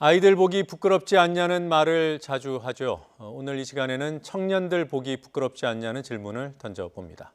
아이들 보기 부끄럽지 않냐는 말을 자주 하죠. 오늘 이 시간에는 청년들 보기 부끄럽지 않냐는 질문을 던져봅니다.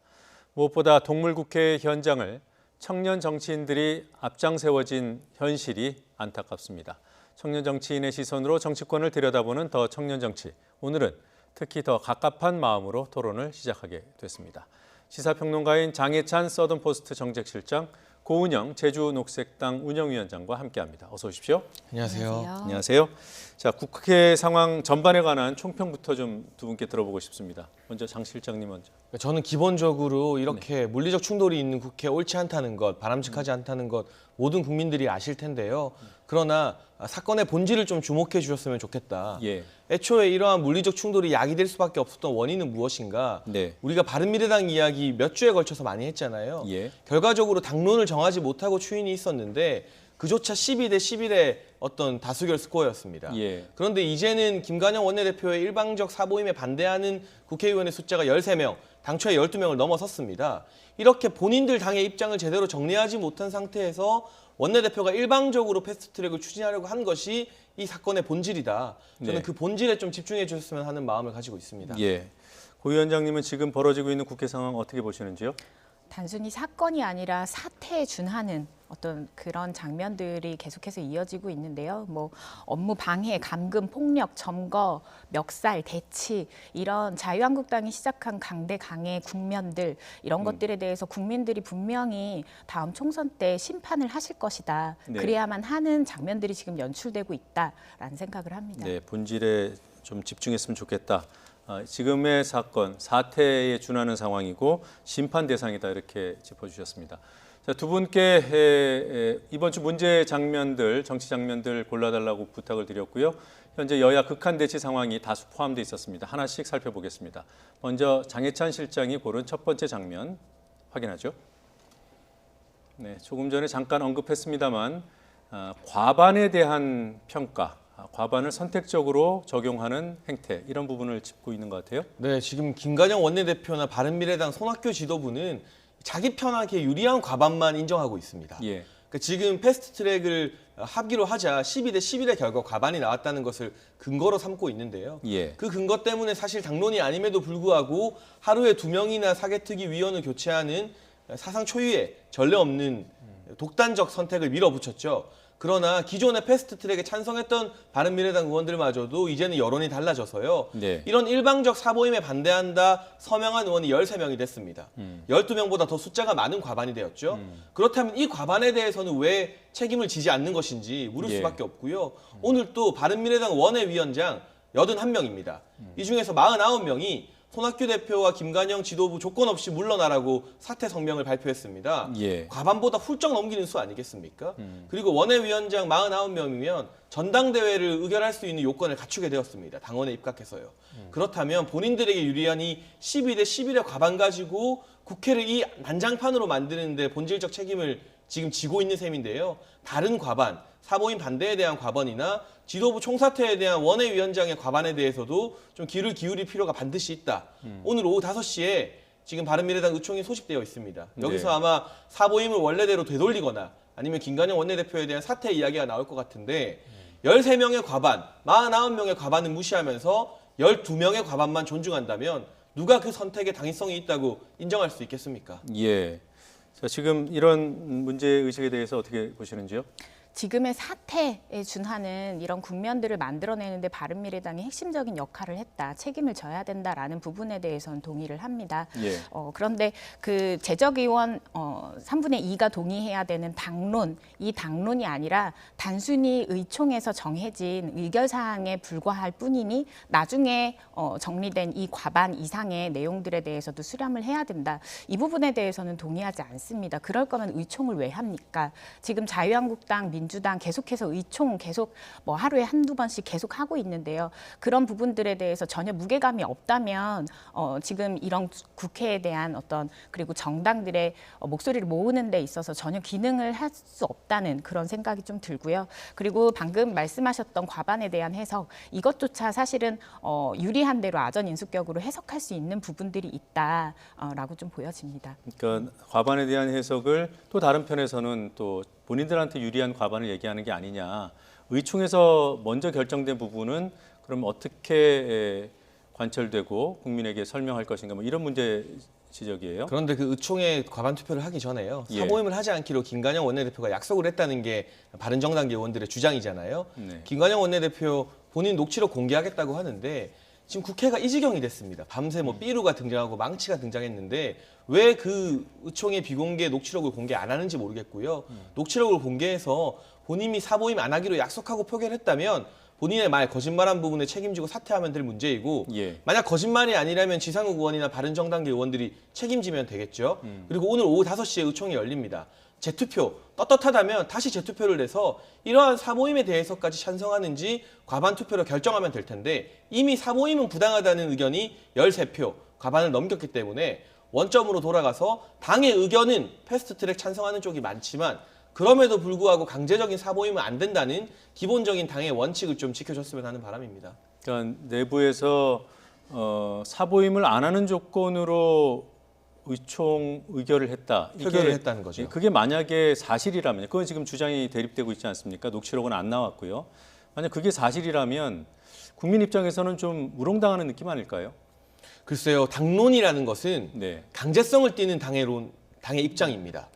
무엇보다 동물국회 현장을 청년 정치인들이 앞장 세워진 현실이 안타깝습니다. 청년 정치인의 시선으로 정치권을 들여다보는 더 청년 정치. 오늘은 특히 더 갑갑한 마음으로 토론을 시작하게 됐습니다. 시사평론가인 장혜찬 서든포스트 정책실장, 고은영 제주녹색당 운영위원장과 함께합니다. 어서 오십시오. 안녕하세요. 안녕하세요. 자, 국회 상황 전반에 관한 총평부터 좀 두 분께 들어보고 싶습니다. 먼저 장 실장님 먼저. 저는 기본적으로 이렇게 물리적 충돌이 있는 국회 옳지 않다는 것, 바람직하지 않다는 것 모든 국민들이 아실 텐데요. 그러나 사건의 본질을 좀 주목해 주셨으면 좋겠다. 예. 애초에 이러한 물리적 충돌이 야기될 수밖에 없었던 원인은 무엇인가? 네. 우리가 바른미래당 이야기 몇 주에 걸쳐서 많이 했잖아요. 예. 결과적으로 당론을 정하지 못하고 추인이 있었는데 그조차 12대 11의 어떤 다수결 스코어였습니다. 예. 그런데 이제는 김관영 원내대표의 일방적 사보임에 반대하는 국회의원의 숫자가 13명, 당초에 12명을 넘어섰습니다. 이렇게 본인들 당의 입장을 제대로 정리하지 못한 상태에서 원내대표가 일방적으로 패스트트랙을 추진하려고 한 것이 이 사건의 본질이다. 저는 네. 그 본질에 좀 집중해 주셨으면 하는 마음을 가지고 있습니다. 예. 고 위원장님은 지금 벌어지고 있는 국회 상황 어떻게 보시는지요? 단순히 사건이 아니라 사태에 준하는 어떤 그런 장면들이 계속해서 이어지고 있는데요. 뭐 업무 방해, 감금, 폭력, 점거, 멱살, 대치 이런 자유한국당이 시작한 강대강의 국면들 이런 것들에 대해서 국민들이 분명히 다음 총선 때 심판을 하실 것이다. 네. 그래야만 하는 장면들이 지금 연출되고 있다라는 생각을 합니다. 네, 본질에 좀 집중했으면 좋겠다. 지금의 사건, 사태에 준하는 상황이고 심판 대상이다 이렇게 짚어주셨습니다. 자, 두 분께 이번 주 문제 장면들, 정치 장면들 골라달라고 부탁을 드렸고요. 현재 여야 극한 대치 상황이 다수 포함되어 있었습니다. 하나씩 살펴보겠습니다. 먼저 장혜찬 실장이 고른 첫 번째 장면 확인하죠. 네, 조금 전에 잠깐 언급했습니다만 과반에 대한 평가, 과반을 선택적으로 적용하는 행태 이런 부분을 짚고 있는 것 같아요. 네, 지금 김관영 원내대표나 바른미래당 손학규 지도부는 자기 편하게 유리한 과반만 인정하고 있습니다. 예. 그러니까 지금 패스트트랙을 합의로 하자 12대 11의 결과 과반이 나왔다는 것을 근거로 삼고 있는데요. 예. 그 근거 때문에 사실 당론이 아님에도 불구하고 하루에 2명이나 사개특위 위원을 교체하는 사상 초유의 전례 없는 독단적 선택을 밀어붙였죠. 그러나 기존의 패스트트랙에 찬성했던 바른미래당 의원들마저도 이제는 여론이 달라져서요. 네. 이런 일방적 사보임에 반대한다 서명한 의원이 13명이 됐습니다. 12명보다 더 숫자가 많은 과반이 되었죠. 그렇다면 이 과반에 대해서는 왜 책임을 지지 않는 것인지 물을 예. 수밖에 없고요. 오늘 또 바른미래당 원외위원장 81명입니다. 이 중에서 49명이 손학규 대표와 김관영 지도부 조건 없이 물러나라고 사퇴 성명을 발표했습니다. 예. 과반보다 훌쩍 넘기는 수 아니겠습니까? 그리고 원외위원장 49명이면 전당대회를 의결할 수 있는 요건을 갖추게 되었습니다. 당원에 입각해서요. 그렇다면 본인들에게 유리한 이 12대 11의 과반 가지고 국회를 이 난장판으로 만드는 데 본질적 책임을 지금 지고 있는 셈인데요. 다른 과반, 사보임 반대에 대한 과반이나 지도부 총사퇴에 대한 원외위원장의 과반에 대해서도 좀 귀를 기울일 필요가 반드시 있다. 오늘 오후 5시에 지금 바른미래당 의총이 소집되어 있습니다. 여기서 네. 아마 사보임을 원래대로 되돌리거나 아니면 김관영 원내대표에 대한 사퇴 이야기가 나올 것 같은데 13명의 과반, 49명의 과반은 무시하면서 12명의 과반만 존중한다면 누가 그 선택에 당위성이 있다고 인정할 수 있겠습니까? 예. 자, 지금 이런 문제 의식에 대해서 어떻게 보시는지요? 지금의 사태에 준하는 이런 국면들을 만들어내는데 바른미래당이 핵심적인 역할을 했다, 책임을 져야 된다라는 부분에 대해서는 동의를 합니다. 예. 그런데 그 재적의원 3분의 2가 동의해야 되는 당론, 이 당론이 아니라 단순히 의총에서 정해진 의결사항에 불과할 뿐이니 나중에 정리된 이 과반 이상의 내용들에 대해서도 수렴을 해야 된다. 이 부분에 대해서는 동의하지 않습니다. 그럴 거면 의총을 왜 합니까? 지금 자유한국당, 민주당 계속해서 의총 계속 뭐 하루에 한두 번씩 계속 하고 있는데요. 그런 부분들에 대해서 전혀 무게감이 없다면 지금 이런 국회에 대한 어떤 그리고 정당들의 목소리를 모으는 데 있어서 전혀 기능을 할 수 없다는 그런 생각이 좀 들고요. 그리고 방금 말씀하셨던 과반에 대한 해석, 이것조차 사실은 유리한 대로 아전인수격으로 해석할 수 있는 부분들이 있다라고 좀 보여집니다. 그러니까 과반에 대한 해석을 또 다른 편에서는 또 본인들한테 유리한 과반을 얘기하는 게 아니냐. 의총에서 먼저 결정된 부분은 그럼 어떻게 관철되고 국민에게 설명할 것인가 뭐 이런 문제 지적이에요. 그런데 그 의총에 과반 투표를 하기 전에요. 예. 사모임을 하지 않기로 김관영 원내대표가 약속을 했다는 게 바른정당 의원들의 주장이잖아요. 네. 김관영 원내대표 본인 녹취록 공개하겠다고 하는데 지금 국회가 이 지경이 됐습니다. 밤새 뭐 삐루가 등장하고 망치가 등장했는데 왜 그 의총의 비공개 녹취록을 공개 안 하는지 모르겠고요. 녹취록을 공개해서 본인이 사모임 안 하기로 약속하고 표결했다면 본인의 말 거짓말한 부분에 책임지고 사퇴하면 될 문제이고 예. 만약 거짓말이 아니라면 지상욱 의원이나 바른정당계 의원들이 책임지면 되겠죠. 그리고 오늘 오후 5시에 의총이 열립니다. 재투표 떳떳하다면 다시 재투표를 내서 이러한 사모임에 대해서까지 찬성하는지 과반 투표로 결정하면 될 텐데 이미 사모임은 부당하다는 의견이 13표 과반을 넘겼기 때문에 원점으로 돌아가서 당의 의견은 패스트트랙 찬성하는 쪽이 많지만 그럼에도 불구하고 강제적인 사모임은 안 된다는 기본적인 당의 원칙을 좀 지켜줬으면 하는 바람입니다. 그러니까 내부에서 사보임을 안 하는 조건으로 의총 의결을 했다. 표결을 했다는 거죠. 그게 만약에 사실이라면, 그건 지금 주장이 대립되고 있지 않습니까? 녹취록은 안 나왔고요. 만약 그게 사실이라면 국민 입장에서는 좀 우롱당하는 느낌 아닐까요? 글쎄요, 당론이라는 것은 네. 강제성을 띠는 당의 입장입니다.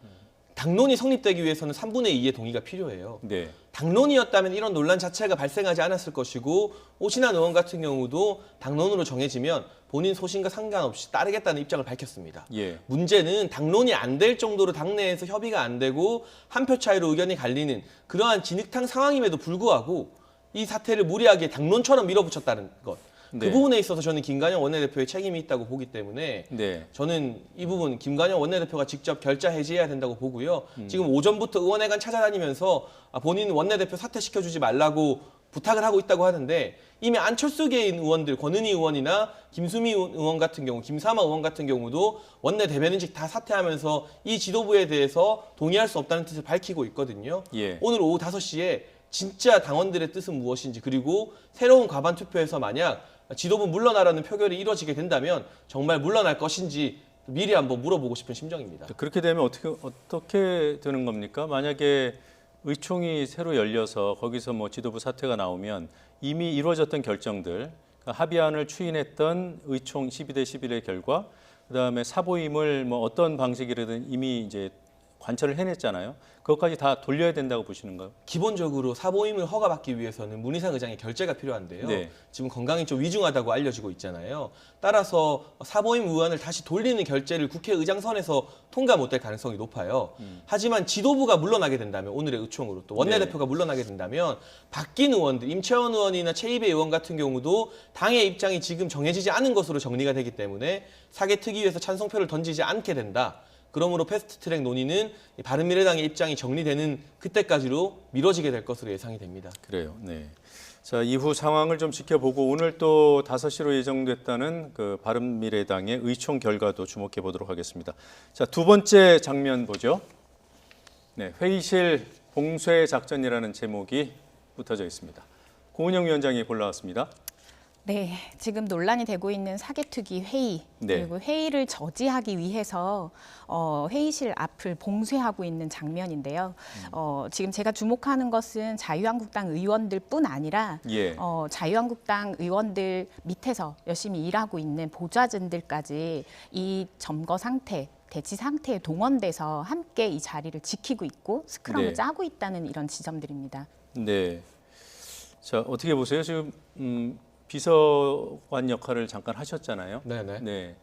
당론이 성립되기 위해서는 3분의 2의 동의가 필요해요. 네. 당론이었다면 이런 논란 자체가 발생하지 않았을 것이고 오신환 의원 같은 경우도 당론으로 정해지면 본인 소신과 상관없이 따르겠다는 입장을 밝혔습니다. 예. 문제는 당론이 안 될 정도로 당내에서 협의가 안 되고 한 표 차이로 의견이 갈리는 그러한 진흙탕 상황임에도 불구하고 이 사태를 무리하게 당론처럼 밀어붙였다는 것. 그 네. 부분에 있어서 저는 김관영 원내대표의 책임이 있다고 보기 때문에 네. 저는 이 부분 김관영 원내대표가 직접 결자 해지해야 된다고 보고요. 지금 오전부터 의원회관 찾아다니면서 본인 원내대표 사퇴시켜주지 말라고 부탁을 하고 있다고 하는데 이미 안철수계인 의원들, 권은희 의원이나 김수미 의원 같은 경우, 김삼아 의원 같은 경우도 원내 대변인직 다 사퇴하면서 이 지도부에 대해서 동의할 수 없다는 뜻을 밝히고 있거든요. 예. 오늘 오후 5시에 진짜 당원들의 뜻은 무엇인지 그리고 새로운 과반 투표에서 만약 지도부 물러나라는 표결이 이루어지게 된다면 정말 물러날 것인지 미리 한번 물어보고 싶은 심정입니다. 그렇게 되면 어떻게 되는 겁니까? 만약에 의총이 새로 열려서 거기서 뭐 지도부 사퇴가 나오면 이미 이루어졌던 결정들, 그러니까 합의안을 추인했던 의총 12대 11의 결과, 그다음에 사보임을 뭐 어떤 방식이라든 이미 이제 관철을 해냈잖아요. 그것까지 다 돌려야 된다고 보시는가요? 기본적으로 사보임을 허가받기 위해서는 문희상 의장의 결재가 필요한데요. 네. 지금 건강이 좀 위중하다고 알려지고 있잖아요. 따라서 사보임 의안을 다시 돌리는 결재를 국회의장선에서 통과 못될 가능성이 높아요. 하지만 지도부가 물러나게 된다면 오늘의 의총으로 또 원내대표가 물러나게 된다면 바뀐 의원들, 임채원 의원이나 최이배 의원 같은 경우도 당의 입장이 지금 정해지지 않은 것으로 정리가 되기 때문에 사개특위에서 찬성표를 던지지 않게 된다. 그러므로 패스트트랙 논의는 바른미래당의 입장이 정리되는 그때까지로 미뤄지게 될 것으로 예상이 됩니다. 그래요. 네. 자, 이후 상황을 좀 지켜보고 오늘 또 5시로 예정됐다는 그 바른미래당의 의총 결과도 주목해 보도록 하겠습니다. 자, 두 번째 장면 보죠. 네, 회의실 봉쇄 작전이라는 제목이 붙어져 있습니다. 고은영 위원장이 골라왔습니다. 네, 지금 논란이 되고 있는 사개특위 회의 네. 그리고 회의를 저지하기 위해서 회의실 앞을 봉쇄하고 있는 장면인데요. 지금 제가 주목하는 것은 자유한국당 의원들뿐 아니라 예. 자유한국당 의원들 밑에서 열심히 일하고 있는 보좌진들까지 이 점거 상태, 대치 상태에 동원돼서 함께 이 자리를 지키고 있고 스크럼을 네. 짜고 있다는 이런 지점들입니다. 네. 자, 어떻게 보세요? 지금 비서관 역할을 잠깐 하셨잖아요. 네네. 네.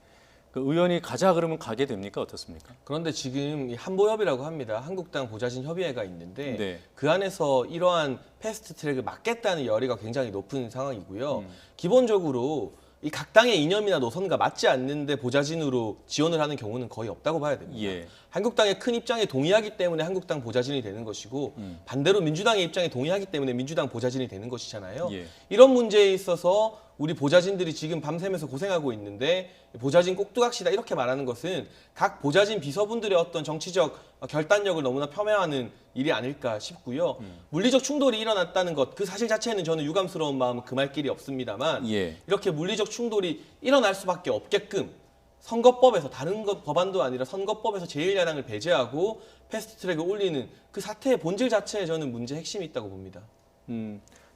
그 의원이 가자 그러면 가게 됩니까? 어떻습니까? 그런데 지금 이 한보협이라고 합니다. 한국당 보좌진 협의회가 있는데 네. 그 안에서 이러한 패스트트랙을 막겠다는 열의가 굉장히 높은 상황이고요. 기본적으로 이 각 당의 이념이나 노선과 맞지 않는데 보좌진으로 지원을 하는 경우는 거의 없다고 봐야 됩니다. 예. 한국당의 큰 입장에 동의하기 때문에 한국당 보좌진이 되는 것이고 반대로 민주당의 입장에 동의하기 때문에 민주당 보좌진이 되는 것이잖아요. 예. 이런 문제에 있어서 우리 보좌진들이 지금 밤새면서 고생하고 있는데 보좌진 꼭두각시다 이렇게 말하는 것은 각 보좌진 비서분들의 어떤 정치적 결단력을 너무나 폄훼하는 일이 아닐까 싶고요. 물리적 충돌이 일어났다는 것, 그 사실 자체는 저는 유감스러운 마음은 금할 길이 없습니다만 예. 이렇게 물리적 충돌이 일어날 수밖에 없게끔 선거법에서 다른 법안도 아니라 선거법에서 제1야당을 배제하고 패스트트랙을 올리는 그 사태의 본질 자체에 저는 문제 핵심이 있다고 봅니다.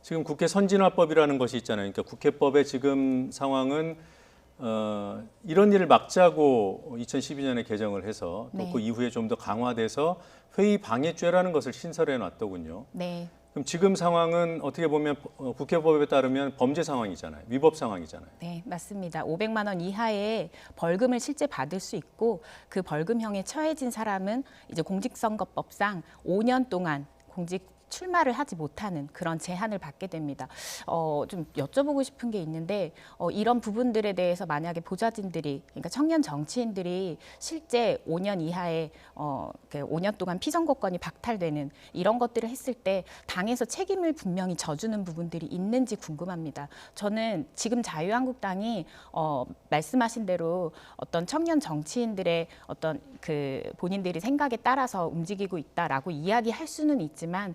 지금 국회 선진화법이라는 것이 있잖아요. 그러니까 국회법의 지금 상황은 이런 일을 막자고 2012년에 개정을 해서 또 네. 그 이후에 좀 더 강화돼서 회의 방해죄라는 것을 신설해 놨더군요. 네. 그럼 지금 상황은 어떻게 보면 국회법에 따르면 범죄 상황이잖아요. 위법 상황이잖아요. 네, 맞습니다. 500만 원 이하의 벌금을 실제 받을 수 있고 그 벌금형에 처해진 사람은 이제 공직선거법상 5년 동안 공직 출마를 하지 못하는 그런 제한을 받게 됩니다. 좀 여쭤보고 싶은 게 있는데 이런 부분들에 대해서 만약에 보좌진들이 그러니까 청년 정치인들이 실제 5년 이하의 5년 동안 피선거권이 박탈되는 이런 것들을 했을 때 당에서 책임을 분명히 져주는 부분들이 있는지 궁금합니다. 저는 지금 자유한국당이 말씀하신 대로 어떤 청년 정치인들의 어떤 그 본인들이 생각에 따라서 움직이고 있다라고 이야기할 수는 있지만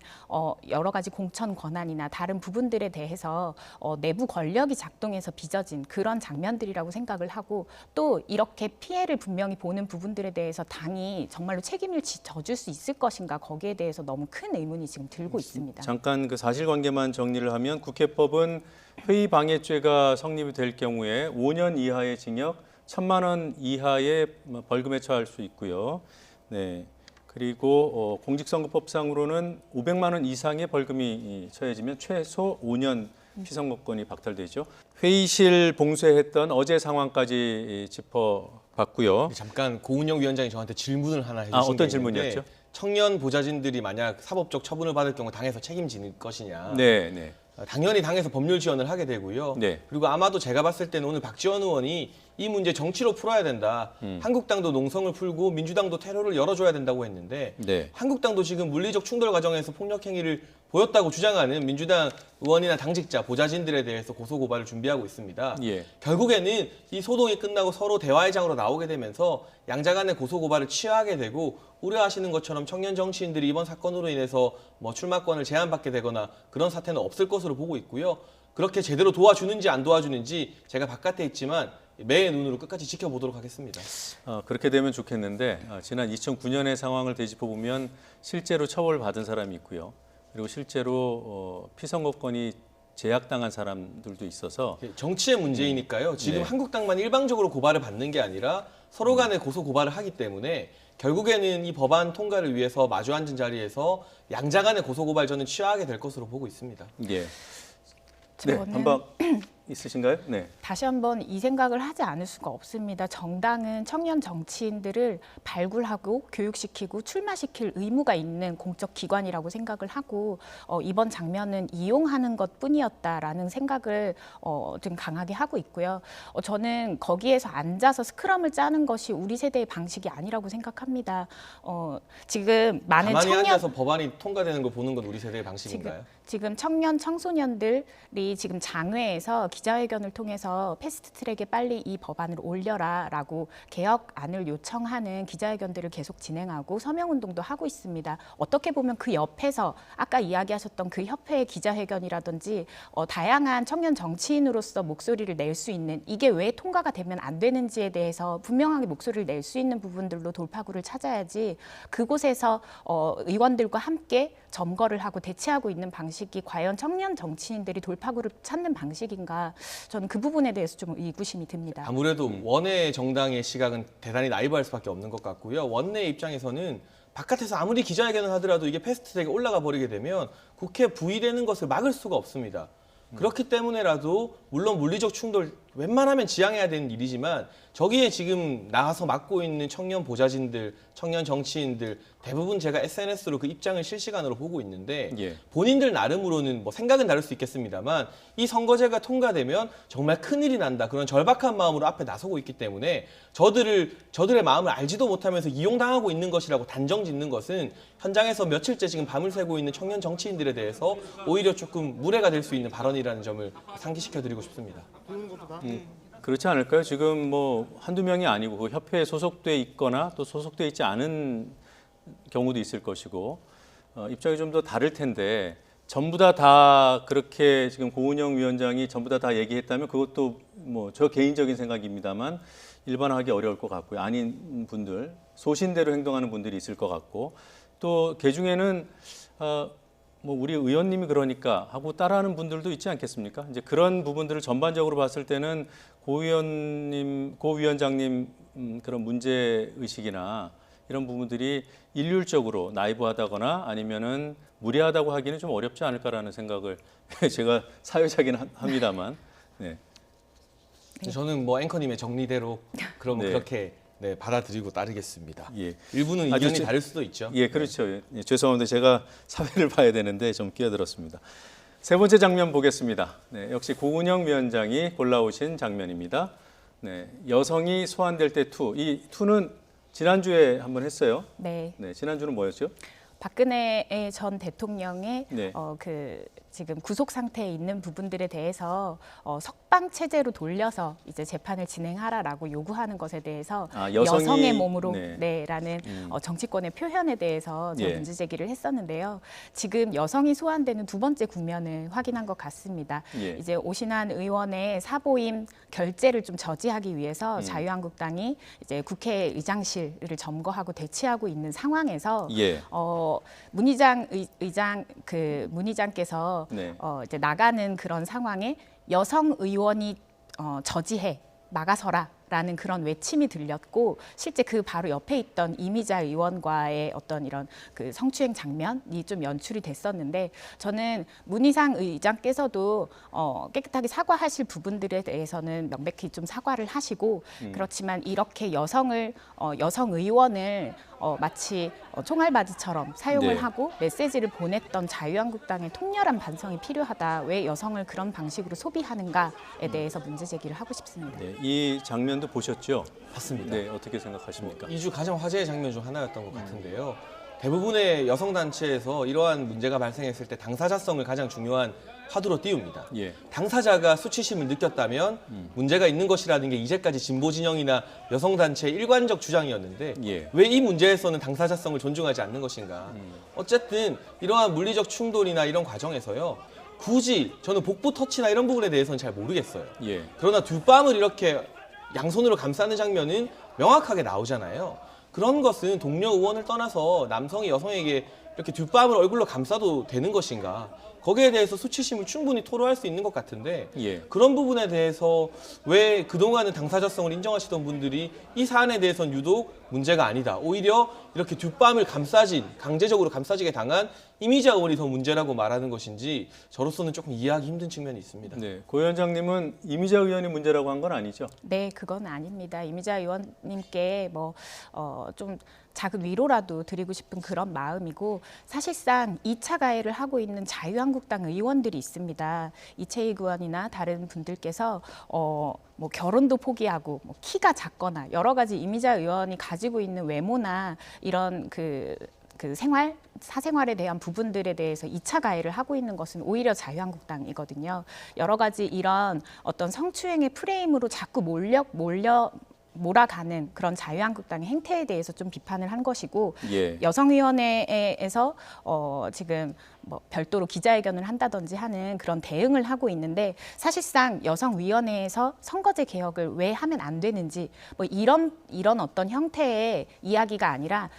여러 가지 공천 권한이나 다른 부분들에 대해서 내부 권력이 작동해서 빚어진 그런 장면들이라고 생각을 하고 또 이렇게 피해를 분명히 보는 부분들에 대해서 당이 정말로 책임을 져줄 수 있을 것인가 거기에 대해서 너무 큰 의문이 지금 들고 있습니다. 잠깐 그 사실관계만 정리를 하면 국회법은 회의 방해죄가 성립이 될 경우에 5년 이하의 징역, 1,000만 원 이하의 벌금에 처할 수 있고요. 네. 그리고 공직선거법상으로는 500만 원 이상의 벌금이 처해지면 최소 5년 피선거권이 박탈되죠. 회의실 봉쇄했던 어제 상황까지 짚어봤고요. 잠깐 고은영 위원장이 저한테 질문을 하나 해주신 어떤 게 있는데 질문이었죠? 청년 보좌진들이 만약 사법적 처분을 받을 경우 당에서 책임지는 것이냐. 네, 네. 당연히 당에서 법률 지원을 하게 되고요. 네. 그리고 아마도 제가 봤을 때는 오늘 박지원 의원이 이 문제 정치로 풀어야 된다. 한국당도 농성을 풀고 민주당도 테러를 열어줘야 된다고 했는데 네. 한국당도 지금 물리적 충돌 과정에서 폭력 행위를 보였다고 주장하는 민주당 의원이나 당직자, 보좌진들에 대해서 고소고발을 준비하고 있습니다. 예. 결국에는 이 소동이 끝나고 서로 대화의 장으로 나오게 되면서 양자 간의 고소고발을 취하게 되고 우려하시는 것처럼 청년 정치인들이 이번 사건으로 인해서 뭐 출마권을 제한받게 되거나 그런 사태는 없을 것으로 보고 있고요. 그렇게 제대로 도와주는지 안 도와주는지 제가 바깥에 있지만 매의 눈으로 끝까지 지켜보도록 하겠습니다. 그렇게 되면 좋겠는데 지난 2009년의 상황을 되짚어 보면 실제로 처벌받은 사람이 있고요. 그리고 실제로 피선거권이 제약당한 사람들도 있어서 정치의 문제이니까요. 지금 네. 한국당만 일방적으로 고발을 받는 게 아니라 서로 간에 고소 고발을 하기 때문에 결국에는 이 법안 통과를 위해서 마주 앉은 자리에서 양자 간의 고소 고발 저는 취하하게 될 것으로 보고 있습니다. 예. 네, 저는 반박 있으신가요? 네. 다시 한번 이 생각을 하지 않을 수가 없습니다. 정당은 청년 정치인들을 발굴하고 교육시키고 출마시킬 의무가 있는 공적 기관이라고 생각을 하고 이번 장면은 이용하는 것뿐이었다라는 생각을 좀 강하게 하고 있고요. 저는 거기에서 앉아서 스크럼을 짜는 것이 우리 세대의 방식이 아니라고 생각합니다. 지금 많은 가만히 청년 앉아서 법안이 통과되는 걸 보는 건 우리 세대의 방식인가요? 지금 청년 청소년들이 지금 장외에서 기자회견을 통해서 패스트트랙에 빨리 이 법안을 올려라라고 개혁안을 요청하는 기자회견들을 계속 진행하고 서명운동도 하고 있습니다. 어떻게 보면 그 옆에서 아까 이야기하셨던 그 협회의 기자회견이라든지 다양한 청년 정치인으로서 목소리를 낼 수 있는 이게 왜 통과가 되면 안 되는지에 대해서 분명하게 목소리를 낼 수 있는 부분들로 돌파구를 찾아야지 그곳에서 의원들과 함께 점거를 하고 대치하고 있는 방식이 과연 청년 정치인들이 돌파구를 찾는 방식인가 저는 그 부분에 대해서 좀 의구심이 듭니다. 아무래도 원내 정당의 시각은 대단히 나이브할 수밖에 없는 것 같고요. 원내 입장에서는 바깥에서 아무리 기자회견을 하더라도 이게 패스트트랙에 올라가 버리게 되면 국회 부의되는 것을 막을 수가 없습니다. 그렇기 때문에라도 물론 물리적 충돌 웬만하면 지양해야 되는 일이지만 저기에 지금 나가서 맡고 있는 청년 보좌진들, 청년 정치인들 대부분 제가 SNS로 그 입장을 실시간으로 보고 있는데 예. 본인들 나름으로는 뭐 생각은 다를 수 있겠습니다만 이 선거제가 통과되면 정말 큰일이 난다. 그런 절박한 마음으로 앞에 나서고 있기 때문에 저들의 마음을 알지도 못하면서 이용당하고 있는 것이라고 단정 짓는 것은 현장에서 며칠째 지금 밤을 새고 있는 청년 정치인들에 대해서 오히려 조금 무례가 될 수 있는 발언이라는 점을 상기시켜 드리고 싶습니다. 그렇지 않을까요? 지금 뭐 한두 명이 아니고 그 협회에 소속돼 있거나 또 소속돼 있지 않은 경우도 있을 것이고 입장이 좀 더 다를 텐데 전부 다 그렇게 지금 고은영 위원장이 전부 다 얘기했다면 그것도 뭐 저 개인적인 생각입니다만 일반화하기 어려울 것 같고요. 아닌 분들, 소신대로 행동하는 분들이 있을 것 같고 또 그 중에는 뭐 우리 의원님이 그러니까 하고 따라하는 분들도 있지 않겠습니까? 이제 그런 부분들을 전반적으로 봤을 때는 고 의원님, 고 위원장님 그런 문제 의식이나 이런 부분들이 일률적으로 나이브하다거나 아니면은 무리하다고 하기는 좀 어렵지 않을까라는 생각을 제가 사회자긴 합니다만. 네. 저는 뭐 앵커님의 정리대로 그럼 네. 그렇게 네, 받아들이고 따르겠습니다. 예. 일부는 아주 의견이 다를 수도 있죠. 예, 그렇죠. 예, 죄송합니다. 제가 사회를 봐야 되는데 좀 끼어들었습니다. 세 번째 장면 보겠습니다. 네, 역시 고은영 위원장이 골라오신 장면입니다. 네, 여성이 소환될 때 투. 이 투는 지난주에 한번 했어요. 네. 네, 지난주는 뭐였죠? 박근혜 전 대통령의 네. 그 지금 구속 상태에 있는 부분들에 대해서 석방 체제로 돌려서 이제 재판을 진행하라라고 요구하는 것에 대해서 여성의 몸으로 네라는 정치권의 표현에 대해서 저 문제 제기를 했었는데요. 지금 여성이 소환되는 두 번째 국면을 확인한 것 같습니다. 이제 오신환 의원의 사보임 결재를 좀 저지하기 위해서 자유한국당이 이제 국회의장실을 점거하고 대치하고 있는 상황에서 문희장 문희장께서 이제 나가는 그런 상황에 여성 의원이 저지해 막아서라라는 그런 외침이 들렸고 실제 그 바로 옆에 있던 이미자 의원과의 어떤 이런 그 성추행 장면이 좀 연출이 됐었는데 저는 문희상 의장께서도 깨끗하게 사과하실 부분들에 대해서는 명백히 좀 사과를 하시고 그렇지만 이렇게 여성 의원을 마치 총알바지처럼 사용을 하고 메시지를 보냈던 자유한국당의 통렬한 반성이 필요하다. 왜 여성을 그런 방식으로 소비하는가에 대해서 문제 제기를 하고 싶습니다. 네, 이 장면도 보셨죠? 봤습니다. 네, 어떻게 생각하십니까? 2주 가장 화제의 장면 중 하나였던 것 같은데요. 대부분의 여성단체에서 이러한 문제가 발생했을 때 당사자성을 가장 중요한 화두로 띄웁니다. 당사자가 수치심을 느꼈다면 문제가 있는 것이라는 게 이제까지 진보 진영이나 여성단체의 일관적 주장이었는데 왜 이 문제에서는 당사자성을 존중하지 않는 것인가. 어쨌든 이러한 물리적 충돌이나 이런 과정에서요. 굳이 저는 복부 터치나 이런 부분에 대해서는 잘 모르겠어요. 그러나 뒷밤을 이렇게 양손으로 감싸는 장면은 명확하게 나오잖아요. 그런 것은 동료 의원을 떠나서 남성이 여성에게 이렇게 뒷밤을 얼굴로 감싸도 되는 것인가. 거기에 대해서 수치심을 충분히 토로할 수 있는 것 같은데 그런 부분에 대해서 왜 그동안은 당사자성을 인정하시던 분들이 이 사안에 대해서는 유독 문제가 아니다. 오히려 이렇게 뒷밤을 강제적으로 감싸지게 당한 이미자 의원이 더 문제라고 말하는 것인지 저로서는 조금 이해하기 힘든 측면이 있습니다. 네, 고 위원장님은 이미자 의원이 문제라고 한 건 아니죠? 네, 그건 아닙니다. 이미자 의원님께 좀 작은 위로라도 드리고 싶은 그런 마음이고 사실상 2차 가해를 하고 있는 자유한국당 의원들이 있습니다. 이채익 의원이나 다른 분들께서 뭐 결혼도 포기하고 뭐 키가 작거나 여러 가지 이미자 의원이 가지고 있는 외모나 이런 사생활에 대한 부분들에 대해서 2차 가해를 하고 있는 것은 오히려 자유한국당이거든요. 여러 가지 이런 어떤 성추행의 프레임으로 자꾸 몰아가는 그런 자유한국당의 행태에 대해서 좀 비판을 한 것이고 여성위원회에서 지금 뭐 별도로 기자회견을 한다든지 하는 그런 대응을 하고 있는데 사실상 여성위원회에서 선거제 개혁을 왜 하면 안 되는지 뭐 이런 어떤 형태의 이야기가 아니라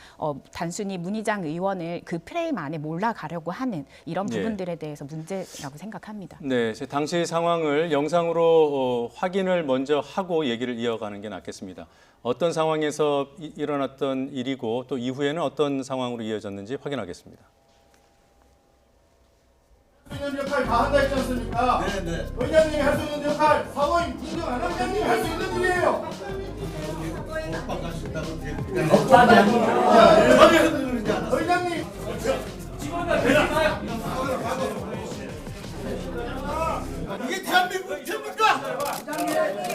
단순히 문희장 의원을 그 프레임 안에 몰아가려고 하는 이런 부분들에 대해서 문제라고 생각합니다. 네, 당시 상황을 영상으로 확인을 먼저 하고 얘기를 이어가는 게 낫겠습니다. 어떤 상황에서 일어났던 일이고 또 이후에는 어떤 상황으로 이어졌는지 확인하겠습니다. 있는 역할 다 한다 했지 않습니까? 네네. 의장님이 할 수 있는 역할, 사모임 인정 안 하는 의장님이 할 수 있는 분이에요. 의장님. 이게 대한민국 됩니까?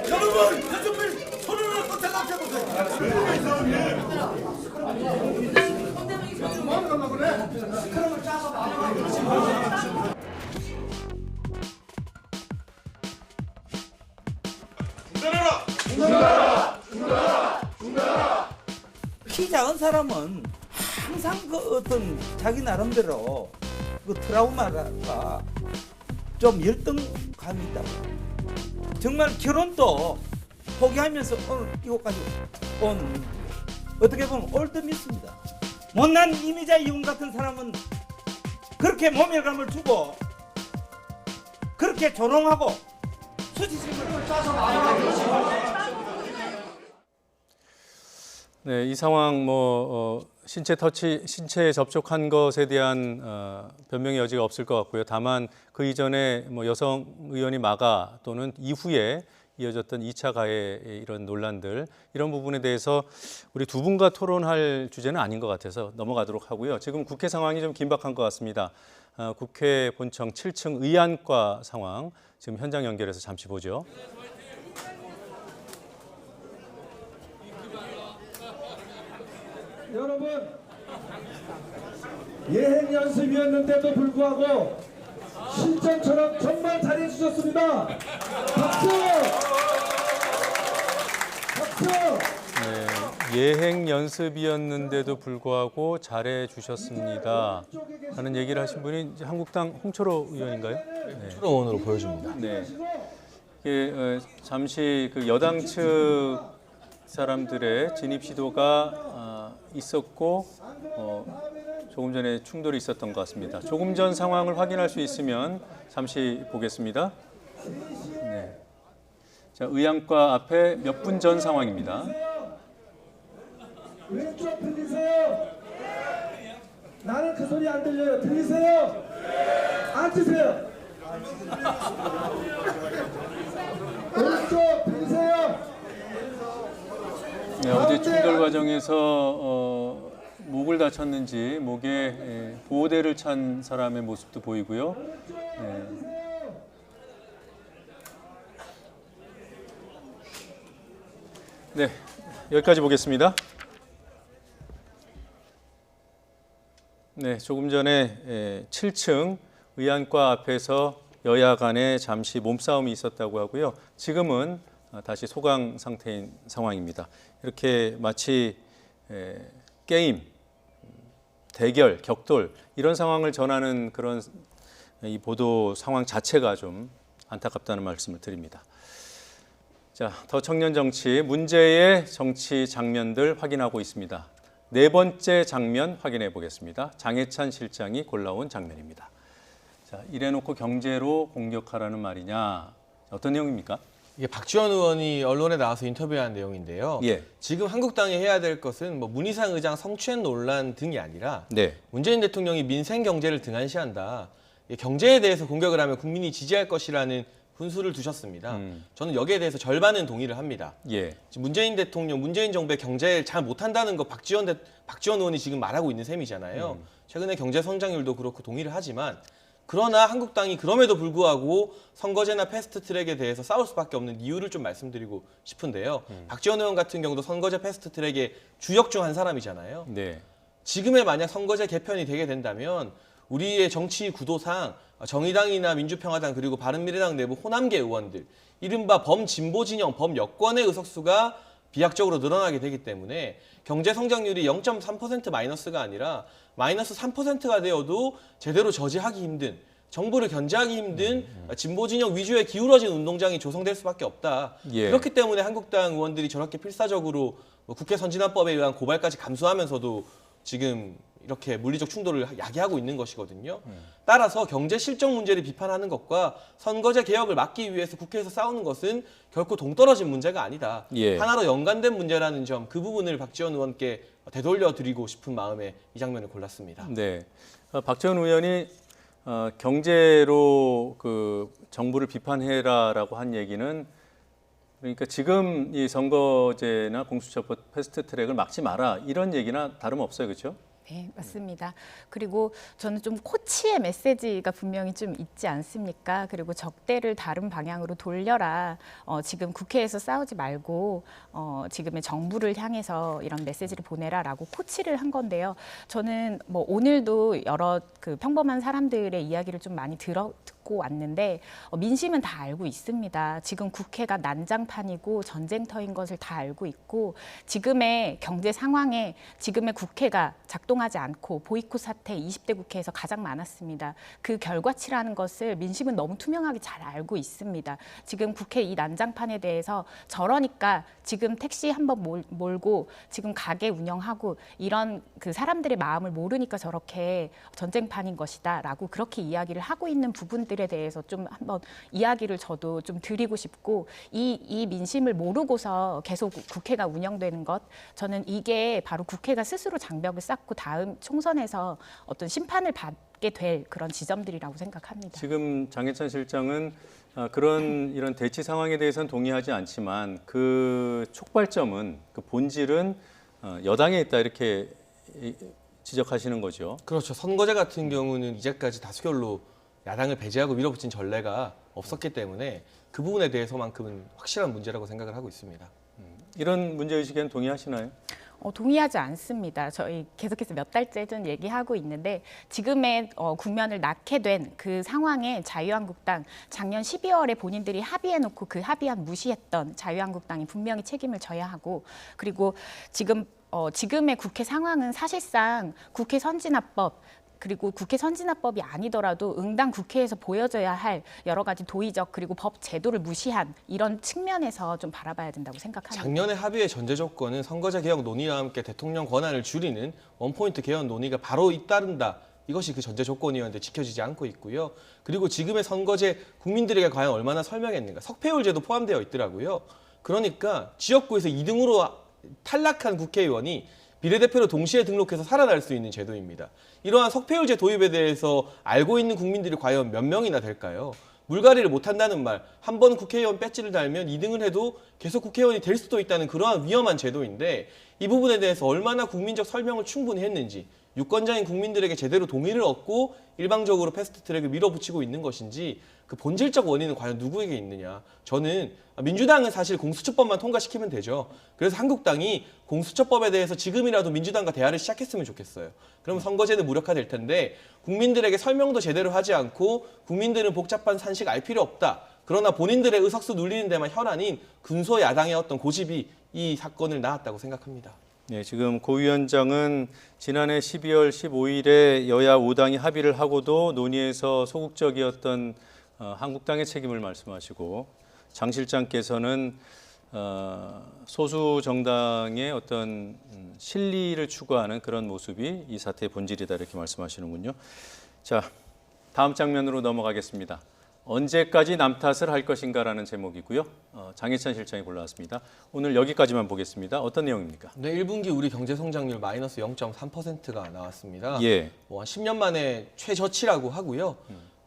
여러분, 대통령 손을 놓고 생각해보세요. 키 작은 사람은 항상 그 어떤 자기 나름대로 그 트라우마가 좀 열등감이 있다. 정말 결혼도 포기하면서 오늘 이곳까지 온 어떻게 보면 올드미스입니다. 못난 이미자 이용 같은 사람은 그렇게 모멸감을 주고 그렇게 조롱하고 수치심을 짜서 네, 이 상황 신체에 접촉한 것에 대한 변명의 여지가 없을 것 같고요. 다만 그 이전에 여성 의원이 마가 또는 이후에 이어졌던 2차 가해의 이런 논란들, 이런 부분에 대해서 우리 두 분과 토론할 주제는 아닌 것 같아서 넘어가도록 하고요. 지금 국회 상황이 좀 긴박한 것 같습니다. 국회 본청 7층 의안과 상황 지금 현장 연결해서 잠시 보죠. 여러분, 예행 연습이었는데도 불구하고 실전처럼 정말 잘해 주셨습니다. 박수! 박수! 네, 예행 연습이었는데도 불구하고 잘해 주셨습니다 하는 얘기를 하신 분이 이제 한국당 홍철호 의원인가요? 네. 홍철호 의원으로 보여집니다. 네. 이게 잠시 그 여당 측 사람들의 진입 시도가 있었고 조금 전에 충돌이 있었던 것 같습니다. 조금 전 상황을 확인할 수 있으면 잠시 보겠습니다. 네. 자, 의안과 앞에 몇 분 전 상황입니다. 왼쪽 들리세요? 나는 그 소리 안 들려요. 들리세요? 앉으세요. 오른쪽 들리세요? 네, 어제 충돌 과정에서 목을 다쳤는지 목에 보호대를 찬 사람의 모습도 보이고요. 네, 여기까지 보겠습니다. 네, 조금 전에 7층 의안과 앞에서 여야 간에 잠시 몸싸움이 있었다고 하고요. 지금은 다시 소강 상태인 상황입니다. 이렇게 마치 게임, 대결, 격돌 이런 상황을 전하는 그런 이 보도 상황 자체가 좀 안타깝다는 말씀을 드립니다. 자, 더 청년 정치, 문제의 정치 장면들 확인하고 있습니다. 네 번째 장면 확인해 보겠습니다. 장해찬 실장이 골라온 장면입니다. 자, 이래놓고 경제로 공격하라는 말이냐? 어떤 내용입니까? 이게 박지원 의원이 언론에 나와서 인터뷰한 내용인데요. 예. 지금 한국당이 해야 될 것은 문희상 의장 성추행 논란 등이 아니라 네. 문재인 대통령이 민생 경제를 등한시한다. 경제에 대해서 공격을 하면 국민이 지지할 것이라는 분수를 두셨습니다. 저는 여기에 대해서 절반은 동의를 합니다. 예. 지금 문재인 대통령, 문재인 정부의 경제를 잘 못한다는 거 박지원 의원이 지금 말하고 있는 셈이잖아요. 최근에 경제 성장률도 그렇고 동의를 하지만 그러나 한국당이 그럼에도 불구하고 선거제나 패스트트랙에 대해서 싸울 수밖에 없는 이유를 좀 말씀드리고 싶은데요. 박지원 의원 같은 경우도 선거제 패스트트랙의 주역 중 한 사람이잖아요. 네. 지금의 만약 선거제 개편이 되게 된다면 우리의 정치 구도상 정의당이나 민주평화당 그리고 바른미래당 내부 호남계 의원들, 이른바 범진보 진영, 범여권의 의석수가 비약적으로 늘어나게 되기 때문에 경제 성장률이 0.3% 마이너스가 아니라 마이너스 3%가 되어도 제대로 저지하기 힘든, 정부를 견제하기 힘든 진보 진영 위주의 기울어진 운동장이 조성될 수밖에 없다. 예. 그렇기 때문에 한국당 의원들이 저렇게 필사적으로 국회 선진화법에 의한 고발까지 감수하면서도 지금 이렇게 물리적 충돌을 야기하고 있는 것이거든요. 따라서 경제 실정 문제를 비판하는 것과 선거제 개혁을 막기 위해서 국회에서 싸우는 것은 결코 동떨어진 문제가 아니다. 예. 하나로 연관된 문제라는 점, 그 부분을 박지원 의원께 되돌려드리고 싶은 마음에 이 장면을 골랐습니다. 네. 박지원 의원이 경제로 그 정부를 비판해라라고 한 얘기는 그러니까 지금 이 선거제나 공수처법 패스트트랙을 막지 마라 이런 얘기나 다름없어요, 그렇죠? 네, 맞습니다. 그리고 저는 좀 코치의 메시지가 분명히 좀 있지 않습니까? 그리고 적대를 다른 방향으로 돌려라. 지금 국회에서 싸우지 말고 지금의 정부를 향해서 이런 메시지를 보내라라고 코치를 한 건데요. 저는 오늘도 여러 그 평범한 사람들의 이야기를 좀 많이 듣고 해왔고 왔는데 민심은 다 알고 있습니다. 지금 국회가 난장판이고 전쟁터인 것을 다 알고 있고 지금의 경제 상황에 지금의 국회가 작동하지 않고 보이콧 사태 20대 국회에서 가장 많았습니다. 그 결과치라는 것을 민심은 너무 투명하게 잘 알고 있습니다. 지금 국회 이 난장판에 대해서 저러니까 지금 택시 한번 몰고 지금 가게 운영하고 이런 그 사람들의 마음을 모르니까 저렇게 전쟁판인 것이다라고 그렇게 이야기를 하고 있는 부분들에 대해서 좀 한번 이야기를 저도 좀 드리고 싶고 이 민심을 모르고서 계속 국회가 운영되는 것 저는 이게 바로 국회가 스스로 장벽을 쌓고 다음 총선에서 어떤 심판을 받게 될 그런 지점들이라고 생각합니다. 지금 장해찬 실장은 그런 이런 대치 상황에 대해서는 동의하지 않지만 그 촉발점은 그 본질은 여당에 있다 이렇게 지적하시는 거죠. 그렇죠. 선거제 같은 경우는 이제까지 다수결로 야당을 배제하고 밀어붙인 전례가 없었기 때문에 그 부분에 대해서만큼은 확실한 문제라고 생각을 하고 있습니다. 이런 문제의식에는 동의하시나요? 동의하지 않습니다. 저희 계속해서 몇 달째 좀 얘기하고 있는데 지금의 국면을 낳게 된 그 상황에 자유한국당 작년 12월에 본인들이 합의해놓고 그 합의안 무시했던 자유한국당이 분명히 책임을 져야 하고 그리고 지금의 국회 상황은 사실상 국회 선진화법 그리고 국회 선진화법이 아니더라도 응당 국회에서 보여져야 할 여러 가지 도의적 그리고 법 제도를 무시한 이런 측면에서 좀 바라봐야 된다고 생각합니다. 작년의 합의의 전제 조건은 선거제 개혁 논의와 함께 대통령 권한을 줄이는 원포인트 개헌 논의가 바로 잇따른다. 이것이 그 전제 조건이었는데 지켜지지 않고 있고요. 그리고 지금의 선거제 국민들에게 과연 얼마나 설명했는가. 석패율제도 포함되어 있더라고요. 그러니까 지역구에서 2등으로 탈락한 국회의원이 비례대표로 동시에 등록해서 살아날 수 있는 제도입니다. 이러한 석패율제 도입에 대해서 알고 있는 국민들이 과연 몇 명이나 될까요? 물갈이를 못한다는 말, 한 번 국회의원 배지를 달면 2등을 해도 계속 국회의원이 될 수도 있다는 그러한 위험한 제도인데 이 부분에 대해서 얼마나 국민적 설명을 충분히 했는지 유권자인 국민들에게 제대로 동의를 얻고 일방적으로 패스트트랙을 밀어붙이고 있는 것인지 그 본질적 원인은 과연 누구에게 있느냐. 저는 민주당은 사실 공수처법만 통과시키면 되죠. 그래서 한국당이 공수처법에 대해서 지금이라도 민주당과 대화를 시작했으면 좋겠어요. 그럼 선거제는 무력화될 텐데 국민들에게 설명도 제대로 하지 않고 국민들은 복잡한 산식 알 필요 없다. 그러나 본인들의 의석수 눌리는 데만 혈안인 근소 야당의 어떤 고집이 이 사건을 낳았다고 생각합니다. 네, 지금 고 위원장은 지난해 12월 15일에 여야 5당이 합의를 하고도 논의에서 소극적이었던 한국당의 책임을 말씀하시고 장 실장께서는 소수 정당의 어떤 실리를 추구하는 그런 모습이 이 사태의 본질이다 이렇게 말씀하시는군요. 자, 다음 장면으로 넘어가겠습니다. 언제까지 남 탓을 할 것인가라는 제목이고요. 장해찬 실장이 골라왔습니다. 오늘 여기까지만 보겠습니다. 어떤 내용입니까? 네, 1분기 우리 경제 성장률 마이너스 0.3%가 나왔습니다. 예. 뭐 10년 만에 최저치라고 하고요.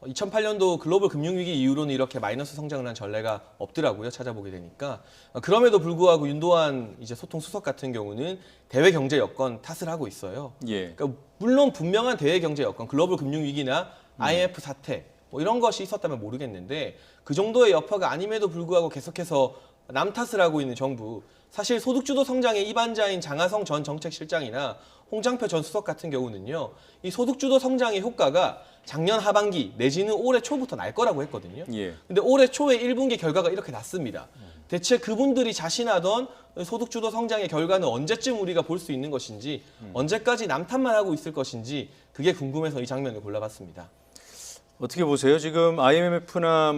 2008년도 글로벌 금융위기 이후로는 이렇게 마이너스 성장을 한 전례가 없더라고요. 찾아보게 되니까. 그럼에도 불구하고 윤도한 이제 소통 수석 같은 경우는 대외 경제 여건 탓을 하고 있어요. 예. 그러니까 물론 분명한 대외 경제 여건, 글로벌 금융위기나 IMF 사태 뭐 이런 것이 있었다면 모르겠는데 그 정도의 여파가 아님에도 불구하고 계속해서 남 탓을 하고 있는 정부. 사실 소득주도 성장의 입안자인 장하성 전 정책실장이나 홍장표 전 수석 같은 경우는요. 이 소득주도 성장의 효과가 작년 하반기 내지는 올해 초부터 날 거라고 했거든요. 예. 근데 올해 초에 1분기 결과가 이렇게 났습니다. 대체 그분들이 자신하던 소득주도 성장의 결과는 언제쯤 우리가 볼 수 있는 것인지 언제까지 남 탓만 하고 있을 것인지 그게 궁금해서 이 장면을 골라봤습니다. 어떻게 보세요? 지금 IMF나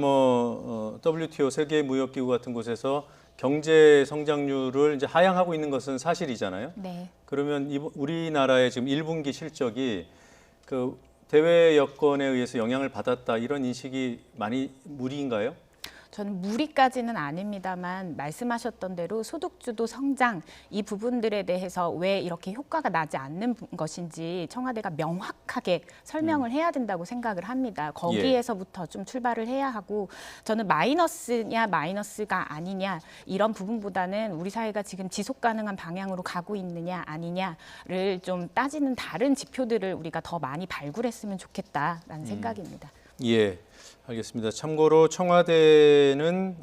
WTO 세계무역기구 같은 곳에서 경제 성장률을 이제 하향하고 있는 것은 사실이잖아요. 네. 그러면 우리나라의 지금 1분기 실적이 그 대외 여건에 의해서 영향을 받았다 이런 인식이 많이 무리인가요? 저는 무리까지는 아닙니다만 말씀하셨던 대로 소득주도 성장 이 부분들에 대해서 왜 이렇게 효과가 나지 않는 것인지 청와대가 명확하게 설명을 해야 된다고 생각을 합니다. 거기에서부터 좀 출발을 해야 하고 저는 마이너스냐 마이너스가 아니냐 이런 부분보다는 우리 사회가 지금 지속 가능한 방향으로 가고 있느냐 아니냐를 좀 따지는 다른 지표들을 우리가 더 많이 발굴했으면 좋겠다라는 생각입니다. 예, 알겠습니다. 참고로 청와대는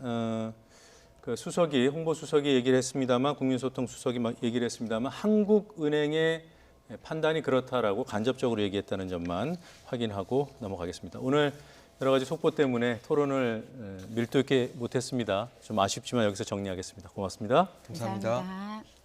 그 수석이 홍보 수석이 얘기를 했습니다만 국민소통 수석이 얘기를 했습니다만 한국은행의 판단이 그렇다라고 간접적으로 얘기했다는 점만 확인하고 넘어가겠습니다. 오늘 여러 가지 속보 때문에 토론을 밀도 있게 못했습니다. 좀 아쉽지만 여기서 정리하겠습니다. 고맙습니다. 감사합니다. 감사합니다.